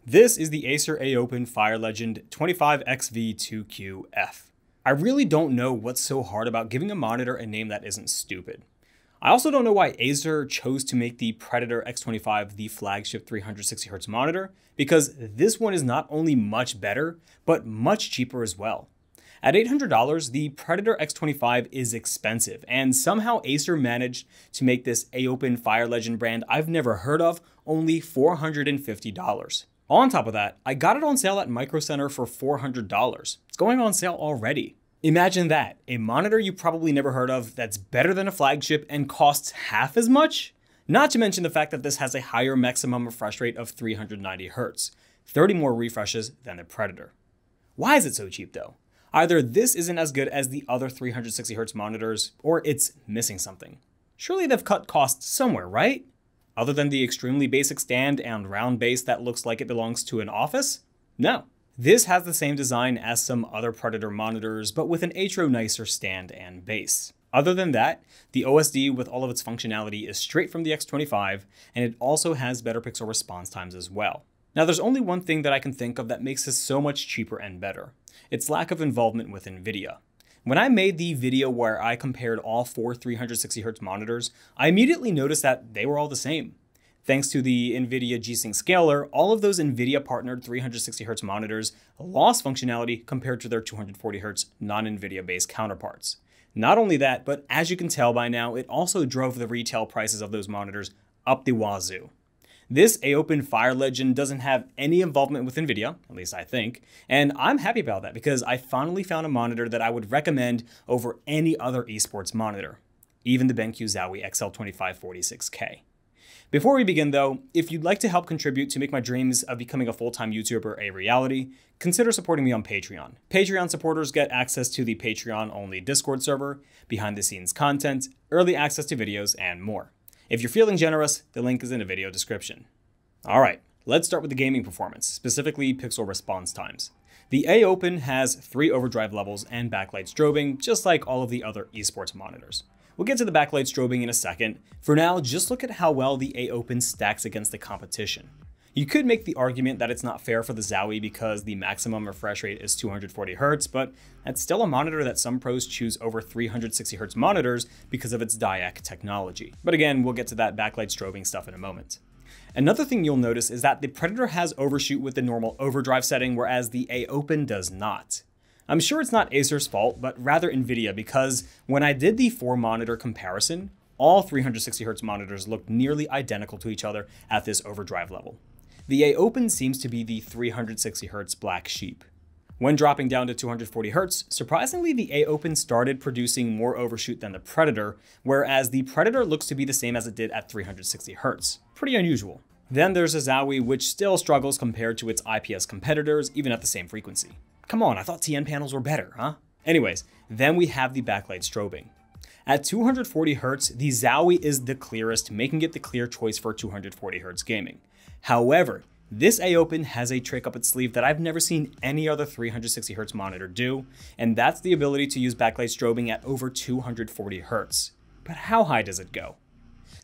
This is the Acer Aopen Fire Legend 25XV2QF. I really don't know what's so hard about giving a monitor a name that isn't stupid. I also don't know why Acer chose to make the Predator X25 the flagship 360Hz monitor, because this one is not only much better, but much cheaper as well. At $800, the Predator X25 is expensive, and somehow Acer managed to make this Aopen Fire Legend brand I've never heard of only $450. On top of that, I got it on sale at Micro Center for $400. It's going on sale already. Imagine that, a monitor you probably never heard of that's better than a flagship and costs half as much? Not to mention the fact that this has a higher maximum refresh rate of 390 Hz, 30 more refreshes than the Predator. Why is it so cheap though? Either this isn't as good as the other 360Hz monitors, or it's missing something. Surely they've cut costs somewhere, right? Other than the extremely basic stand and round base that looks like it belongs to an office? No. This has the same design as some other Predator monitors, but with an atro nicer stand and base. Other than that, the OSD with all of its functionality is straight from the X25, and it also has better pixel response times as well. Now there's only one thing that I can think of that makes this so much cheaper and better. Its lack of involvement with NVIDIA. When I made the video where I compared all four 360Hz monitors, I immediately noticed that they were all the same. Thanks to the NVIDIA G-Sync scaler, all of those NVIDIA partnered 360Hz monitors lost functionality compared to their 240Hz non-NVIDIA based counterparts. Not only that, but as you can tell by now, it also drove the retail prices of those monitors up the wazoo. This Aopen Fire Legend doesn't have any involvement with NVIDIA, at least I think, and I'm happy about that because I finally found a monitor that I would recommend over any other esports monitor, even the BenQ Zowie XL2546K. Before we begin though, if you'd like to help contribute to make my dreams of becoming a full-time YouTuber a reality, consider supporting me on Patreon. Patreon supporters get access to the Patreon-only Discord server, behind-the-scenes content, early access to videos, and more. If you're feeling generous, the link is in the video description. Alright, let's start with the gaming performance, specifically pixel response times. The Aopen has 3 overdrive levels and backlight strobing, just like all of the other esports monitors. We'll get to the backlight strobing in a second. For now, just look at how well the Aopen stacks against the competition. You could make the argument that it's not fair for the Zowie because the maximum refresh rate is 240 Hz, but that's still a monitor that some pros choose over 360 Hz monitors because of its DIAC technology. But again, we'll get to that backlight strobing stuff in a moment. Another thing you'll notice is that the Predator has overshoot with the normal overdrive setting, whereas the Aopen does not. I'm sure it's not Acer's fault, but rather NVIDIA, because when I did the 4-monitor comparison, all 360 Hz monitors looked nearly identical to each other at this overdrive level. The Aopen seems to be the 360 Hz black sheep. When dropping down to 240 Hz, surprisingly the Aopen started producing more overshoot than the Predator, whereas the Predator looks to be the same as it did at 360 Hz. Pretty unusual. Then there's a Zowie, which still struggles compared to its IPS competitors, even at the same frequency. Come on, I thought TN panels were better, huh? Anyways, then we have the backlight strobing. At 240 Hz, the Zowie is the clearest, making it the clear choice for 240 Hz gaming. However, this Aopen has a trick up its sleeve that I've never seen any other 360 Hz monitor do, and that's the ability to use backlight strobing at over 240 Hz. But how high does it go?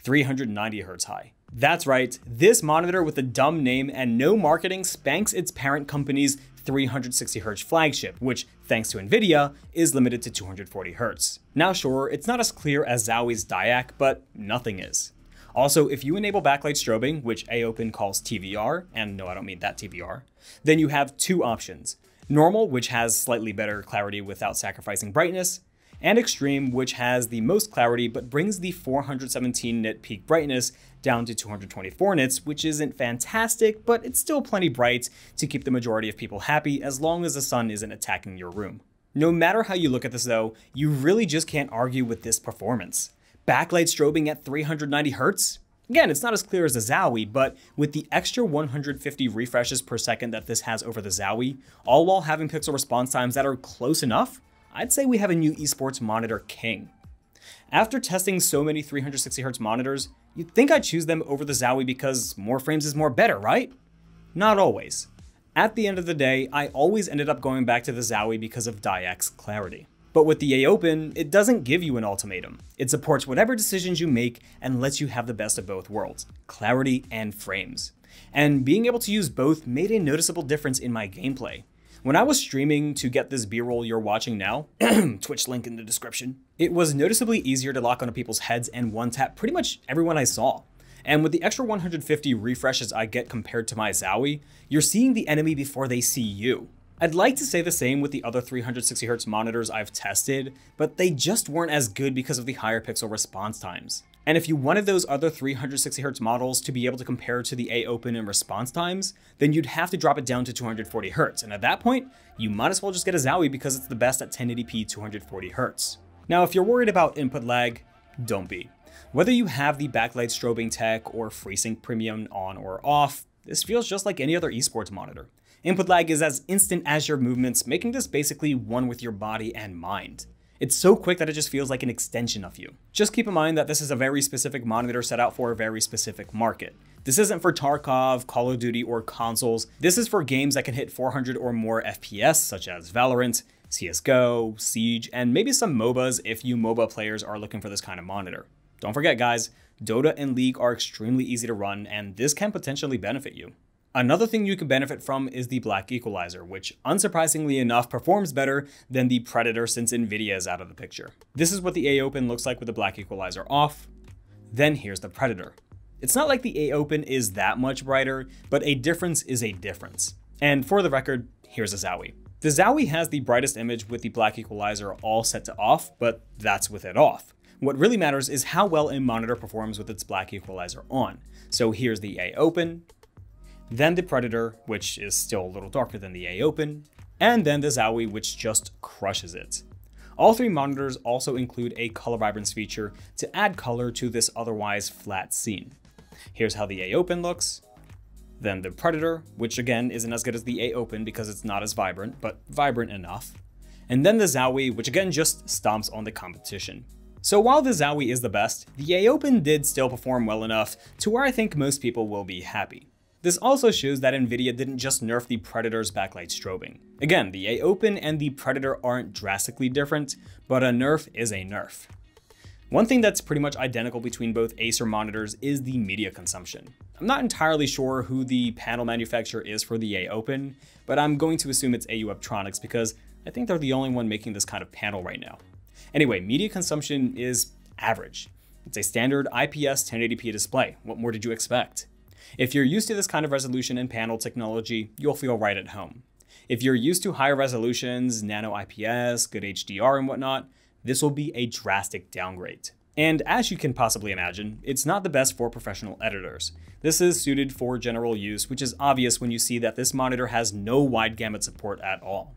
390 Hz high. That's right, this monitor with a dumb name and no marketing spanks its parent company's 360 Hz flagship, which, thanks to NVIDIA, is limited to 240 Hz. Now sure, it's not as clear as Zowie's DIAC, but nothing is. Also, if you enable backlight strobing, which Aopen calls TVR, and no, I don't mean that TVR, then you have 2 options. Normal, which has slightly better clarity without sacrificing brightness, and Extreme, which has the most clarity but brings the 417 nit peak brightness down to 224 nits, which isn't fantastic, but it's still plenty bright to keep the majority of people happy as long as the sun isn't attacking your room. No matter how you look at this though, you really just can't argue with this performance. Backlight strobing at 390 Hz? Again, it's not as clear as the Zowie, but with the extra 150 refreshes per second that this has over the Zowie, all while having pixel response times that are close enough, I'd say we have a new esports monitor king. After testing so many 360 Hz monitors, you'd think I'd choose them over the Zowie because more frames is more better, right? Not always. At the end of the day, I always ended up going back to the Zowie because of DIAC's clarity. But with the Aopen, it doesn't give you an ultimatum. It supports whatever decisions you make and lets you have the best of both worlds, clarity and frames. And being able to use both made a noticeable difference in my gameplay. When I was streaming to get this B-roll you're watching now, Twitch link in the description, it was noticeably easier to lock onto people's heads and one-tap pretty much everyone I saw. And with the extra 150 refreshes I get compared to my Zowie, you're seeing the enemy before they see you. I'd like to say the same with the other 360Hz monitors I've tested, but they just weren't as good because of the higher pixel response times. And if you wanted those other 360Hz models to be able to compare to the Aopen in response times, then you'd have to drop it down to 240Hz. And at that point, you might as well just get a Zowie because it's the best at 1080p 240Hz. Now, if you're worried about input lag, don't be. Whether you have the backlight strobing tech or FreeSync Premium on or off, this feels just like any other esports monitor. Input lag is as instant as your movements, making this basically one with your body and mind. It's so quick that it just feels like an extension of you. Just keep in mind that this is a very specific monitor set out for a very specific market. This isn't for Tarkov, Call of Duty, or consoles. This is for games that can hit 400 or more FPS, such as Valorant, CSGO, Siege, and maybe some MOBAs if you MOBA players are looking for this kind of monitor. Don't forget guys, Dota and League are extremely easy to run, and this can potentially benefit you. Another thing you can benefit from is the black equalizer, which unsurprisingly enough performs better than the Predator since Nvidia is out of the picture. This is what the Aopen looks like with the black equalizer off. Then here's the Predator. It's not like the Aopen is that much brighter, but a difference is a difference. And for the record, here's a Zowie. The Zowie has the brightest image with the black equalizer all set to off, but that's with it off. What really matters is how well a monitor performs with its black equalizer on. So here's the Aopen, then the Predator, which is still a little darker than the Aopen, and then the Zowie, which just crushes it. All three monitors also include a color vibrance feature to add color to this otherwise flat scene. Here's how the Aopen looks, then the Predator, which again isn't as good as the Aopen because it's not as vibrant, but vibrant enough, and then the Zowie, which again just stomps on the competition. So while the Zowie is the best, the Aopen did still perform well enough to where I think most people will be happy. This also shows that Nvidia didn't just nerf the Predator's backlight strobing. Again, the Aopen and the Predator aren't drastically different, but a nerf is a nerf. One thing that's pretty much identical between both Acer monitors is the media consumption. I'm not entirely sure who the panel manufacturer is for the Aopen, but I'm going to assume it's AU Optronics because I think they're the only one making this kind of panel right now. Anyway, media consumption is average. It's a standard IPS 1080p display. What more did you expect? If you're used to this kind of resolution and panel technology, you'll feel right at home. If you're used to higher resolutions, nano IPS, good HDR and whatnot, this will be a drastic downgrade. And as you can possibly imagine, it's not the best for professional editors. This is suited for general use, which is obvious when you see that this monitor has no wide gamut support at all.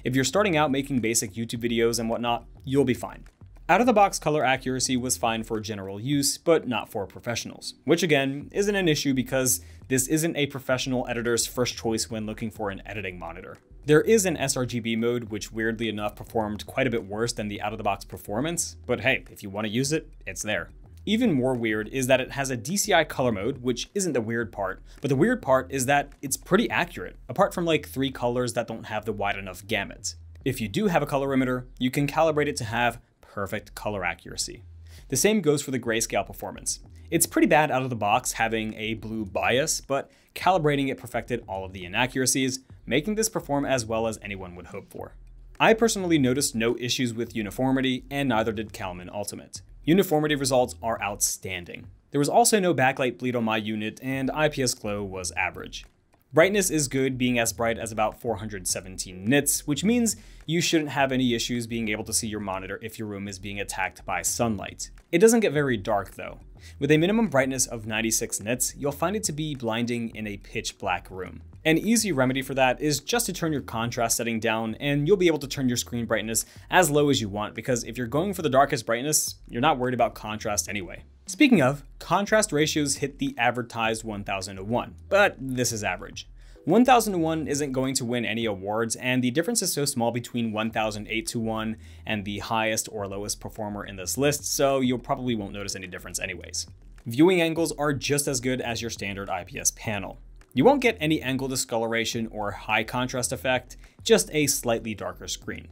If you're starting out making basic YouTube videos and whatnot, you'll be fine. Out-of-the-box color accuracy was fine for general use, but not for professionals, which again isn't an issue because this isn't a professional editor's first choice when looking for an editing monitor. There is an sRGB mode, which weirdly enough performed quite a bit worse than the out-of-the-box performance, but hey, if you want to use it, it's there. Even more weird is that it has a DCI color mode, which isn't the weird part, but the weird part is that it's pretty accurate, apart from like 3 colors that don't have the wide enough gamut. If you do have a colorimeter, you can calibrate it to have perfect color accuracy. The same goes for the grayscale performance. It's pretty bad out of the box having a blue bias, but calibrating it perfected all of the inaccuracies, making this perform as well as anyone would hope for. I personally noticed no issues with uniformity, and neither did Kalman Ultimate. Uniformity results are outstanding. There was also no backlight bleed on my unit, and IPS glow was average. Brightness is good, being as bright as about 417 nits, which means you shouldn't have any issues being able to see your monitor if your room is being attacked by sunlight. It doesn't get very dark though. With a minimum brightness of 96 nits, you'll find it to be blinding in a pitch black room. An easy remedy for that is just to turn your contrast setting down, and you'll be able to turn your screen brightness as low as you want, because if you're going for the darkest brightness, you're not worried about contrast anyway. Speaking of, contrast ratios hit the advertised 1000:1, but this is average. 1000:1 isn't going to win any awards, and the difference is so small between 1008:1 and the highest or lowest performer in this list, so you probably won't notice any difference anyways. Viewing angles are just as good as your standard IPS panel. You won't get any angle discoloration or high contrast effect, just a slightly darker screen.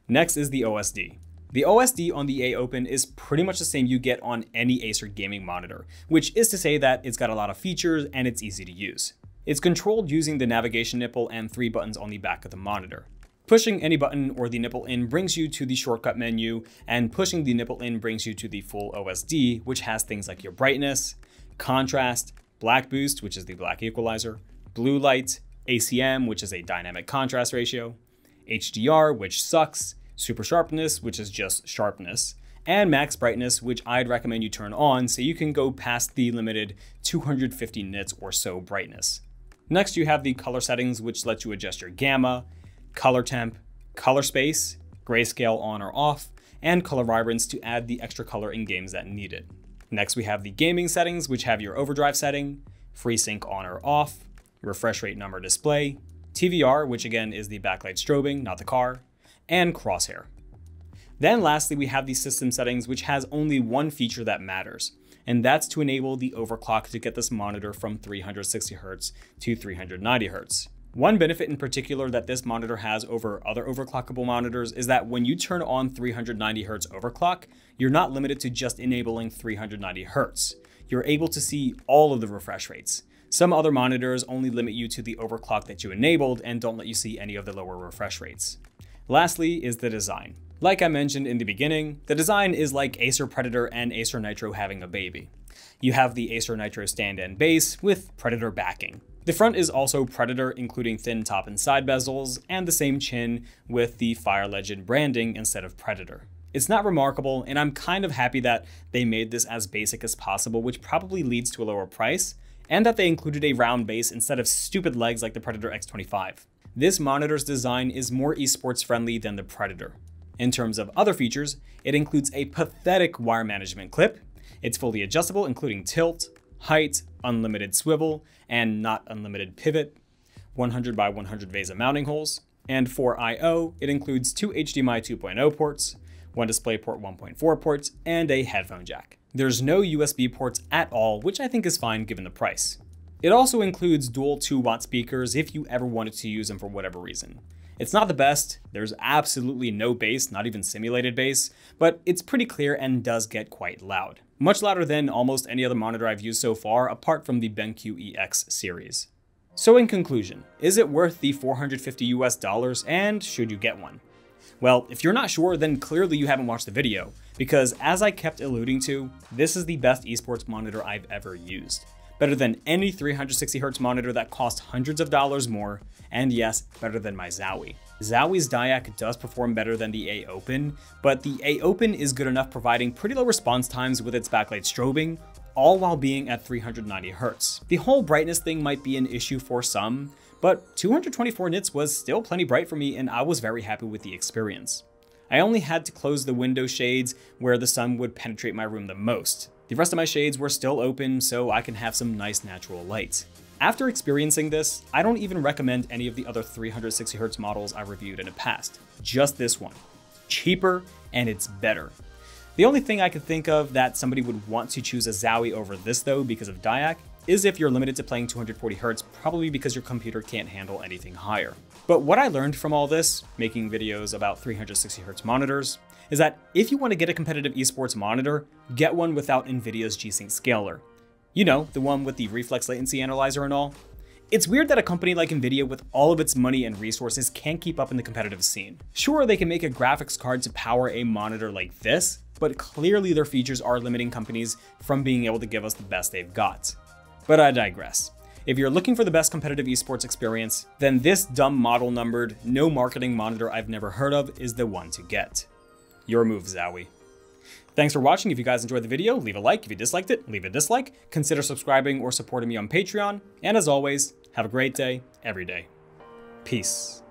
Next is the OSD. The OSD on the Aopen is pretty much the same you get on any Acer gaming monitor, which is to say that it's got a lot of features and it's easy to use. It's controlled using the navigation nipple and 3 buttons on the back of the monitor. Pushing any button or the nipple in brings you to the shortcut menu, and pushing the nipple in brings you to the full OSD, which has things like your brightness, contrast, black boost, which is the black equalizer, blue light, ACM, which is a dynamic contrast ratio, HDR, which sucks, super sharpness, which is just sharpness, and max brightness, which I'd recommend you turn on so you can go past the limited 250 nits or so brightness. Next, you have the color settings, which lets you adjust your gamma, color temp, color space, grayscale on or off, and color vibrance to add the extra color in games that need it. Next, we have the gaming settings, which have your overdrive setting, FreeSync on or off, refresh rate number display, TVR, which again is the backlight strobing, not the car, and crosshair. Then lastly, we have the system settings, which has only one feature that matters, and that's to enable the overclock to get this monitor from 360Hz to 390Hz. One benefit in particular that this monitor has over other overclockable monitors is that when you turn on 390Hz overclock, you're not limited to just enabling 390Hz. You're able to see all of the refresh rates. Some other monitors only limit you to the overclock that you enabled and don't let you see any of the lower refresh rates. Lastly is the design. Like I mentioned in the beginning, the design is like Acer Predator and Acer Nitro having a baby. You have the Acer Nitro stand and base with Predator backing. The front is also Predator, including thin top and side bezels, and the same chin with the Fire Legend branding instead of Predator. It's not remarkable, and I'm kind of happy that they made this as basic as possible, which probably leads to a lower price, and that they included a round base instead of stupid legs like the Predator X25. This monitor's design is more esports friendly than the Predator. In terms of other features, it includes a pathetic wire management clip. It's fully adjustable, including tilt, height, unlimited swivel, and not unlimited pivot, 100 by 100 VESA mounting holes, and for I/O, it includes 2 HDMI 2.0 ports, 1 DisplayPort 1.4 ports, and a headphone jack. There's no USB ports at all, which I think is fine given the price. It also includes dual 2-watt speakers if you ever wanted to use them for whatever reason. It's not the best, there's absolutely no bass, not even simulated bass, but it's pretty clear and does get quite loud. Much louder than almost any other monitor I've used so far, apart from the BenQ EX series. So in conclusion, is it worth the $450 US, and should you get one? Well, if you're not sure, then clearly you haven't watched the video, because as I kept alluding to, this is the best esports monitor I've ever used. Better than any 360Hz monitor that cost hundreds of dollars more, and yes, better than my Zowie. Zowie's Diac does perform better than the Aopen, but the Aopen is good enough providing pretty low response times with its backlight strobing, all while being at 390Hz. The whole brightness thing might be an issue for some, but 224 nits was still plenty bright for me and I was very happy with the experience. I only had to close the window shades where the sun would penetrate my room the most. The rest of my shades were still open so I can have some nice natural light. After experiencing this, I don't even recommend any of the other 360Hz models I reviewed in the past. Just this one. Cheaper, and it's better. The only thing I could think of that somebody would want to choose a Zowie over this though because of Diac is if you're limited to playing 240Hz, probably because your computer can't handle anything higher. But what I learned from all this, making videos about 360Hz monitors, is that if you want to get a competitive esports monitor, get one without NVIDIA's G-Sync scaler. You know, the one with the reflex latency analyzer and all. It's weird that a company like NVIDIA with all of its money and resources can't keep up in the competitive scene. Sure, they can make a graphics card to power a monitor like this, but clearly their features are limiting companies from being able to give us the best they've got. But I digress. If you're looking for the best competitive esports experience, then this dumb model numbered, no marketing monitor I've never heard of is the one to get. Your move, Zowie. Thanks for watching. If you guys enjoyed the video, leave a like. If you disliked it, leave a dislike. Consider subscribing or supporting me on Patreon. And as always, have a great day, every day. Peace.